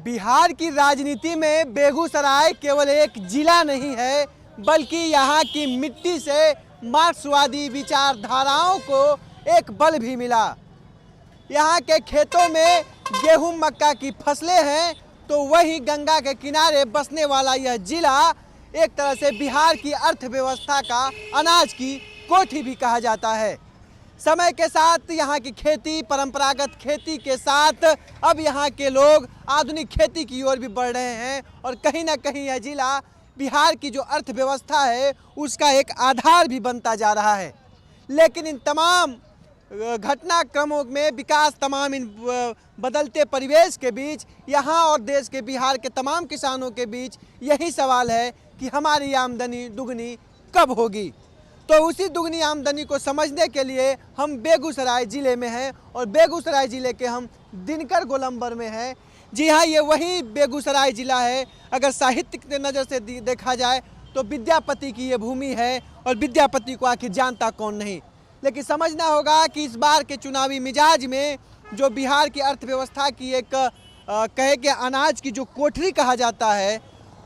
बिहार की राजनीति में बेगूसराय केवल एक जिला नहीं है, बल्कि यहाँ की मिट्टी से मार्क्सवादी विचारधाराओं को एक बल भी मिला। यहाँ के खेतों में गेहूं मक्का की फसलें हैं, तो वही गंगा के किनारे बसने वाला यह जिला एक तरह से बिहार की अर्थव्यवस्था का अनाज की कोठी भी कहा जाता है। समय के साथ यहाँ की खेती, परंपरागत खेती के साथ अब यहाँ के लोग आधुनिक खेती की ओर भी बढ़ रहे हैं और कहीं ना कहीं यह जिला बिहार की जो अर्थव्यवस्था है उसका एक आधार भी बनता जा रहा है। लेकिन इन तमाम घटनाक्रमों में विकास, तमाम इन बदलते परिवेश के बीच यहाँ और देश के बिहार के तमाम किसानों के बीच यही सवाल है कि हमारी आमदनी दुगनी कब होगी। तो उसी दुगनी आमदनी को समझने के लिए हम बेगूसराय ज़िले में हैं और बेगूसराय ज़िले के हम दिनकर गोलंबर में हैं। जी हाँ, ये वही बेगूसराय ज़िला है। अगर साहित्य की नज़र से देखा जाए तो विद्यापति की ये भूमि है और विद्यापति को आखिर जानता कौन नहीं। लेकिन समझना होगा कि इस बार के चुनावी मिजाज में जो बिहार की अर्थव्यवस्था की एक कहे कि अनाज की जो कोठरी कहा जाता है,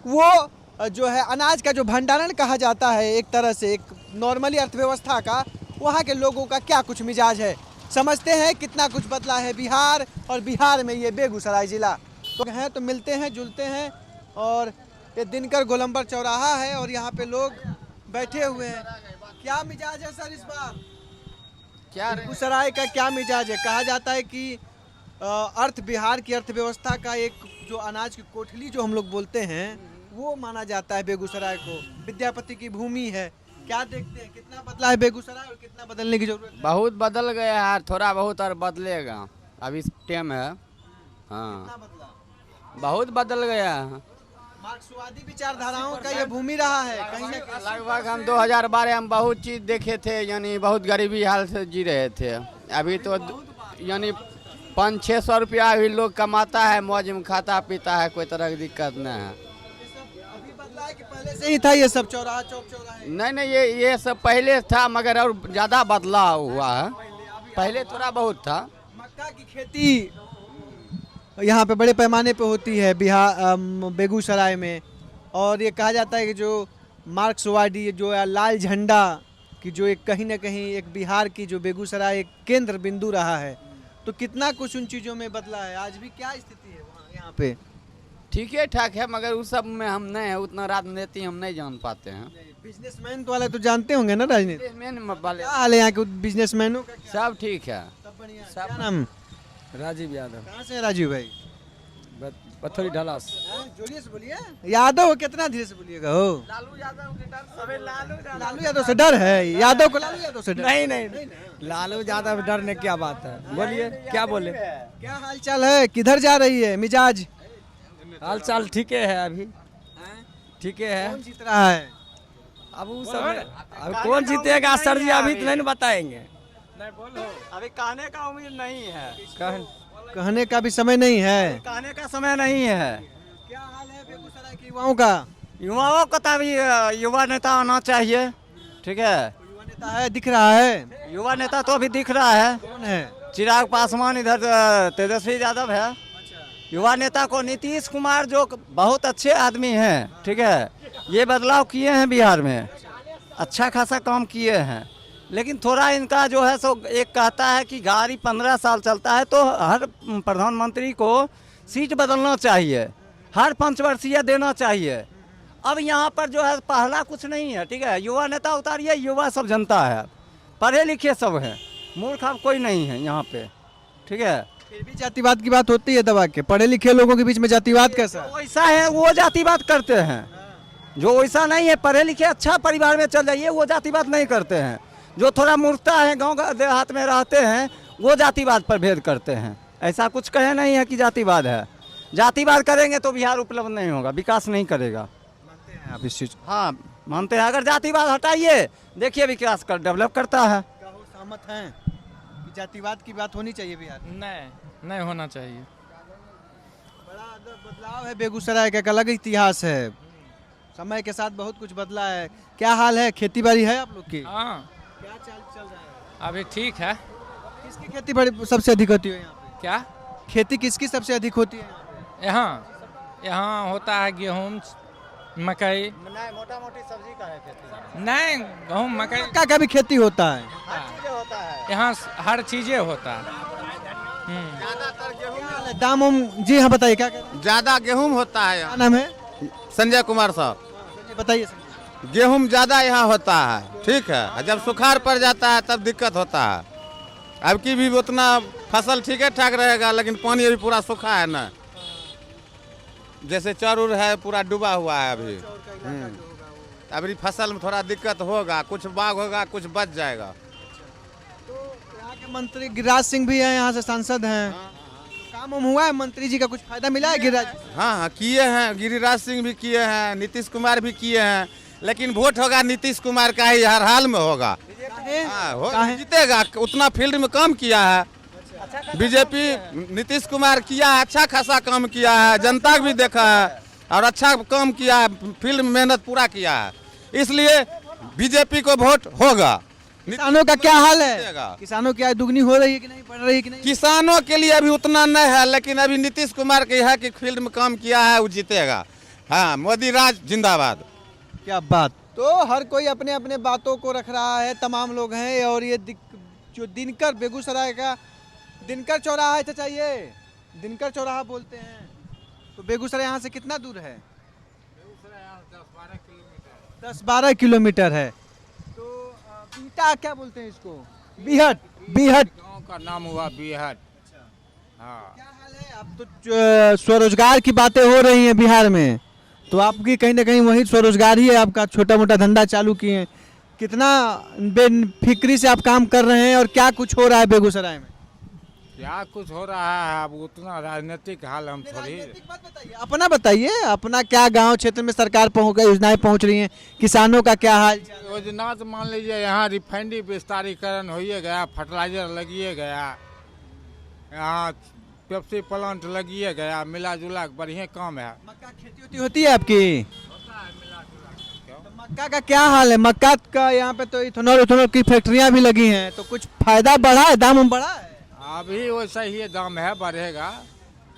वो जो है अनाज का जो भंडारण कहा जाता है, एक तरह से एक नॉर्मली अर्थव्यवस्था का, वहाँ के लोगों का क्या कुछ मिजाज है। समझते हैं कितना कुछ बदला है बिहार, और बिहार में ये बेगूसराय ज़िला तो हैं। तो मिलते हैं, जुलते हैं। और ये दिनकर गोलंबर चौराहा है और यहाँ पे लोग बैठे हुए हैं। क्या मिजाज है सर इस बार? क्या बेगूसराय का क्या मिजाज है? कहा जाता है कि बिहार की अर्थव्यवस्था का एक जो अनाज की कोठली जो हम लोग बोलते हैं वो माना जाता है बेगूसराय को। विद्यापति की भूमि है। क्या देखते हैं, कितना बदला है बेगूसराय और कितना बदलने की जरूरत है? बहुत बदल गया है, थोड़ा बहुत और बदलेगा। अभी टाइम है। हाँ, कितना बदला? बहुत बदल गया है। मार्क्सवादी विचारधाराओं का ये भूमि रहा है कहीं ना कहीं। लगभग हम 2012 में बहुत चीज़ देखे थे, यानी बहुत गरीबी हाल से जी रहे थे। अभी तो यानी 500-600 रुपया भी लोग कमाता है, मौज में खाता पीता है, कोई तरह की दिक्कत नहीं है। अभी बदला है कि पहले से ही था ये सब चौराहा, चौक चौराहे? नहीं, ये सब पहले था, मगर और ज़्यादा बदलाव हुआ है। पहले थोड़ा बहुत था। मक्का की खेती यहाँ पे बड़े पैमाने पे होती है बेगूसराय में, और ये कहा जाता है कि जो मार्क्सवादी जो लाल झंडा की जो एक कहीं ना कहीं एक बिहार की जो बेगूसराय एक केंद्र बिंदु रहा है, तो कितना कुछ उन चीज़ों में बदला है। आज भी क्या स्थिति है वहाँ यहाँ पे? ठीक है, ठाक है, मगर उस सब में हम नहीं है, उतना राजनीति हम नहीं जान पाते हैं। बिजनेसमैन तो वाले तो जानते होंगे ना राजनीति। वाले क्या हाल है यहाँ के बिजनेसमैनों का? सब ठीक है, सब बढ़िया। सब। क्या नाम? राजीव यादव। कहाँ से है राजीव भाई? पथरी ढलास। जोरिए से बोलिए। यादव कितना धीरे से बोलिएगा हो? लालू यादव के डर से। लालू यादव से डर है? यादव को लालू यादव से डर? नहीं, लालू यादव डरने क्या बात है, बोलिए क्या बोले। क्या हाल चाल है? किधर जा रही है मिजाज? हाल चाल ठीक है अभी, ठीक है। कौन जीत रहा है? अब वो सब अब कौन जीतेगा सर जी, अभी तो नहीं बताएंगे। नहीं बोलो, अभी कहने का उम्मीद नहीं है। कहने का भी समय नहीं है। कहने का समय नहीं है। क्या हाल है बेगूसराय के युवाओं का? युवाओं को तो अभी युवा नेता आना चाहिए। ठीक है, युवा नेता है, दिख रहा है। युवा नेता तो अभी दिख रहा है। कौन है? चिराग पासवान, इधर तेजस्वी यादव है। युवा नेता को नीतीश कुमार जो बहुत अच्छे आदमी हैं, ठीक है, ये बदलाव किए हैं बिहार में, अच्छा खासा काम किए हैं। लेकिन थोड़ा इनका जो है सो एक कहता है कि गाड़ी 15 साल चलता है तो हर प्रधानमंत्री को सीट बदलना चाहिए, हर 5 वर्षीय देना चाहिए। अब यहाँ पर जो है पहला कुछ नहीं है, ठीक है, युवा नेता उतारिए, युवा सब जनता है, पढ़े लिखे सब हैं, मूर्ख अब कोई नहीं है यहाँ पे, ठीक है। फिर भी जातिवाद की बात होती है दबा के। पढ़े लिखे लोगों के बीच में जातिवाद कैसा? वैसा है वो जातिवाद करते हैं, जो वैसा नहीं है, पढ़े लिखे अच्छा परिवार में चल जाइए वो जातिवाद नहीं करते हैं। जो थोड़ा मूर्खता है, गांव देहात में रहते हैं, वो जातिवाद पर भेद करते हैं। ऐसा कुछ कहे नहीं है कि जातिवाद है। जातिवाद करेंगे तो बिहार उपलब्ध नहीं होगा, विकास नहीं करेगा। मानते हैं आप इस चीज? हाँ मानते हैं। अगर जातिवाद हटाइए, देखिए विकास कर डेवलप करता है। क्या हो सहमत हैं कि जातिवाद की बात होनी चाहिए बिहार में? नहीं होना चाहिए। बड़ा बदलाव है बेगूसराय का, एक अलग इतिहास है। समय के साथ बहुत कुछ बदला है। क्या हाल है? खेती बाड़ी है आप लोग की? हाँ क्या चल रहा है अभी ठीक है। किसकी खेती बाड़ी सबसे अधिक होती है यहाँ पे? क्या खेती किसकी सबसे अधिक होती है यहाँ पे? यहाँ होता है गेहूँ, मकई। नहीं, मोटा मोटी सब्जी का है खेती। नहीं, गेहूँ, मकई का भी खेती होता है। हर चीज़ होता है। यहाँ हर चीज़ें होता है। ज्यादातर गेहूं दाम जी हाँ बताइए क्या कह रहे हैं? ज्यादा गेहूं होता है क्या यहाँ। नाम है? संजय कुमार साहब। जी बताइए सर। गेहूं ज्यादा यहाँ होता है, ठीक है। जब सुखाड़ पड़ जाता है तब दिक्कत होता है। अब की भी उतना फसल ठीक ठाक रहेगा, लेकिन पानी अभी पूरा सूखा है ना। जैसे चौर है पूरा डूबा हुआ है अभी। अभी फसल में थोड़ा दिक्कत होगा, कुछ बाग होगा, कुछ बच जाएगा। तो यहाँ के मंत्री गिरिराज सिंह भी हैं, यहाँ से सांसद हैं। तो काम हुआ है, मंत्री जी का कुछ फायदा मिला है गिरिराज? हाँ, किए हैं। गिरिराज सिंह भी किए हैं, नीतीश कुमार भी किए हैं, लेकिन वोट होगा नीतीश कुमार का ही हर हाल में होगा। हाँ, जीतेगा। उतना फील्ड में काम किया है बीजेपी। नीतीश कुमार किया है, अच्छा खासा काम किया है, जनता भी देखा है और अच्छा काम किया है, फील्ड में मेहनत पूरा किया है, इसलिए बीजेपी को वोट होगा। किसानों का क्या हाल है? जीतेगा। किसानों की आय दुगनी हो रही है कि नहीं, बढ़ रही है कि नहीं? किसानों के लिए अभी उतना नहीं है, लेकिन अभी नीतीश कुमार के है कि फील्ड में काम किया है, वो जीतेगा। हाँ, मोदी राज जिंदाबाद। क्या बात। तो हर कोई अपने अपने बातों को रख रहा है, तमाम लोग हैं। और ये जो दिनकर, बेगूसराय का दिनकर चौराहा है, चाचा ये दिनकर चौराहा बोलते हैं। तो बेगूसराय यहाँ से कितना दूर है? 10-12 किलोमीटर है। तो बीटा क्या बोलते हैं इसको? बीहट। बीहट गाँव का नाम हुआ बीहट। हाँ, क्या हाल है? अब तो स्वरोजगार की बातें हो रही हैं बिहार में, तो आपकी कहीं ना कहीं वही स्वरोजगार ही है, आपका छोटा मोटा धंधा चालू किए हैं। कितना बेफिक्री से आप काम कर रहे हैं और क्या कुछ हो रहा है बेगूसराय में? क्या कुछ हो रहा है, अब उतना राजनीतिक हाल हम थोड़ी। बात बताइए, अपना बताइए, अपना क्या गांव क्षेत्र में सरकार योजनाएं पहुंच रही हैं, किसानों का क्या हाल? योजना तो मान लीजिए यहाँ रिफाइनरी विस्तारीकरण हो गया, फर्टिलाइजर लगिए गया, यहाँ पेप्सी प्लांट लगिए गया, मिला जुला के बढ़िया काम है। मक्का खेती होती है आपकी? तो मक्का का क्या हाल है? मक्का का यहाँ पे तो इथेनॉल की फैक्ट्रियाँ भी लगी हैं, तो कुछ फायदा बढ़ा है, दाम बढ़ा है? अभी वैसा ही दाम है, बढ़ेगा।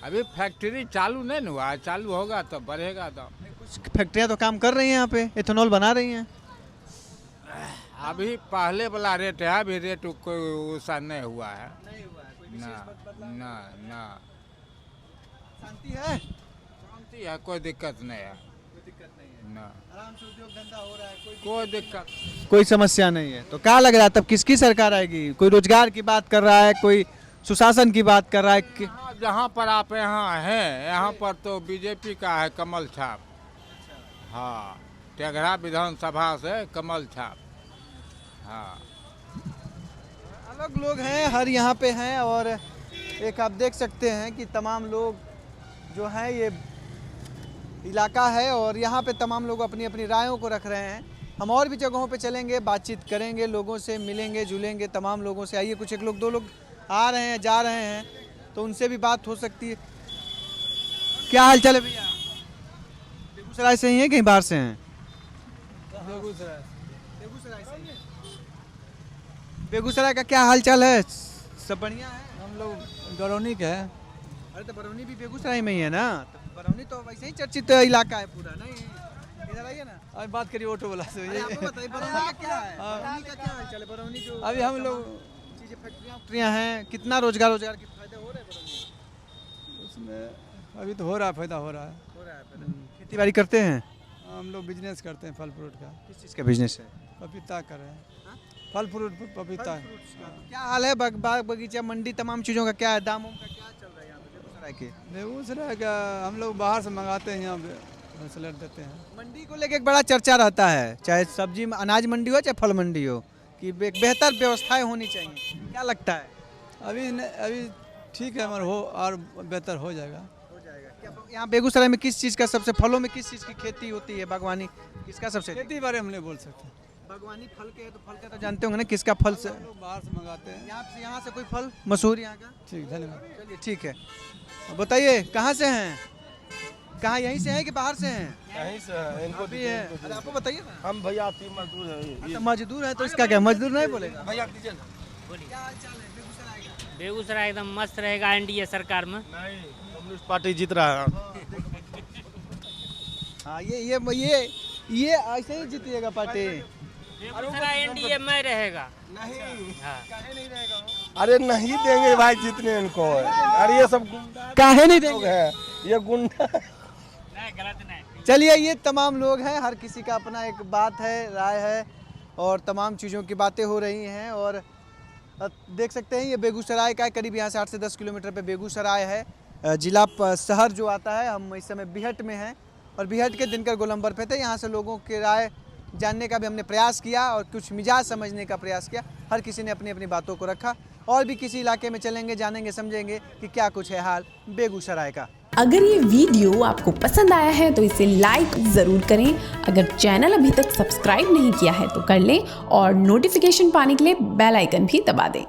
अभी फैक्ट्री चालू नहीं हुआ है, चालू होगा तो बढ़ेगा दाम। कुछ फैक्ट्रियाँ तो काम कर रही हैं यहाँ पे, इथेनॉल बना रही हैं। अभी पहले वाला रेट है, अभी रेट कोई वैसा नहीं हुआ है। ना ना ना, शांति है? शांति है, कोई दिक्कत नहीं है। ना, आराम से उद्योग धंधा हो रहा है, कोई दिक्कत। कोई समस्या नहीं है। तो क्या लग रहा है तब किसकी सरकार आएगी? कोई रोजगार की बात कर रहा है, कोई सुशासन की बात कर रहा है कि... जहाँ पर आप यहाँ हैं, यहाँ पर तो बीजेपी का है कमल छाप। हाँ, टेघरा विधानसभा से कमल छाप। हाँ, अलग लोग हैं, हर यहाँ पे हैं। और एक आप देख सकते हैं कि तमाम लोग जो हैं, ये इलाका है और यहाँ पे तमाम लोग अपनी अपनी रायों को रख रहे हैं। हम और भी जगहों पे चलेंगे, बातचीत करेंगे, लोगों से मिलेंगे जुलेंगे, तमाम लोगों से। आइए, कुछ एक लोग, दो लोग आ रहे हैं, जा रहे हैं, तो उनसे भी बात हो सकती है। क्या हाल चाल है भैया? बेगूसराय से ही हैं, कहीं बाहर से हैं? बेगूसराय से ही हैं। बेगूसराय का क्या हाल चाल है? सब बढ़िया है? हम लोग गरौनी के हैं। अरे तो बरौनी भी बेगूसराय में ही है ना? तो बरौनी तो वैसे ही चर्चित इलाका है पूरा, नहीं? इधर आइए ना। अब बात करिए ऑटो वाला से। अरे आपको बताइए बरौनी का क्या है? बरौनी का क्या हाल चाल है? बरौनी जो अभी हम लोग चीजें फैक्ट्रियाँ हैं, कितना रोजगार के फायदे हो रहे हैं बरौनी? उसमें अभी तो हो रहा है, फायदा हो रहा है। खेती बाड़ी करते हैं? हम लोग बिजनेस करते हैं फल फ्रूट का। किस चीज़ का बिजनेस है? पपीता कर रहे हैं, फल फ्रूट पपीता। क्या हाल है बाग बगीचा मंडी तमाम चीज़ों का क्या है? दाम का क्या चल रहा है यहाँ पे बेगूसराय के? बेगूसराय का हम लोग बाहर से मंगाते हैं, यहाँ होलसेलर देते हैं। मंडी को लेके एक बड़ा चर्चा रहता है, चाहे सब्जी अनाज मंडी हो चाहे फल मंडी हो, कि बेहतर व्यवस्थाएं होनी चाहिए। क्या लगता है? अभी ठीक है, मगर हो और बेहतर हो जाएगा। यहाँ बेगूसराय में किस चीज़ का सबसे, फलों में किस चीज़ की खेती होती है? बागवानी किसका सबसे? खेती बारे हम नहीं बोल सकते। बागवानी फल के है, तो फल का तो जानते होंगे ना, किसका फल से? हम लोग बाहर से मंगाते हैं। यहाँ से कोई फल मशहूर यहाँ का? ठीक, धन्यवाद। चलिए ठीक है। बताइए कहाँ से हैं? कहाँ यहीं से हैं कि बाहर से हैं? यहीं से है, इनको भी है। अरे आपको बताइए ना। हम भैया तीन मजदूर है। अच्छा, मजदूर है तो इसका क्या, मजदूर नहीं बोलेगा? भैया दीजिए ना। क्या हाल चाल है बेगूसराय का? बेगूसराय एकदम मस्त रहेगा एनडीए सरकार में। नहीं, हम कम्युनिस्ट पार्टी जीत रहा है। हाँ ये ऐसे ही जीतिएगा पार्टी। एनडीए में रहेगा। अरे नहीं देंगे भाई जीतने इनको। अरे ये सब गुंडा काहे नहीं लोग देंगे? हैं, ये गुंडा। चलिए, ये तमाम लोग हैं, हर किसी का अपना एक बात है, राय है और तमाम चीज़ों की बातें हो रही हैं। और देख सकते हैं ये बेगूसराय का है, करीब यहाँ से 8 से 10 किलोमीटर पे बेगूसराय है। जिला शहर जो आता है। हम इस समय बिहट में हैं और बिहट के दिनकर गोलंबर पे थे। यहाँ से लोगों की राय जानने का भी हमने प्रयास किया और कुछ मिजाज समझने का प्रयास किया। हर किसी ने अपनी अपनी बातों को रखा। और भी किसी इलाके में चलेंगे, जानेंगे, समझेंगे कि क्या कुछ है हाल बेगूसराय का। अगर ये वीडियो आपको पसंद आया है तो इसे लाइक ज़रूर करें। अगर चैनल अभी तक सब्सक्राइब नहीं किया है तो कर लें और नोटिफिकेशन पाने के लिए बेल आइकन भी दबा दें।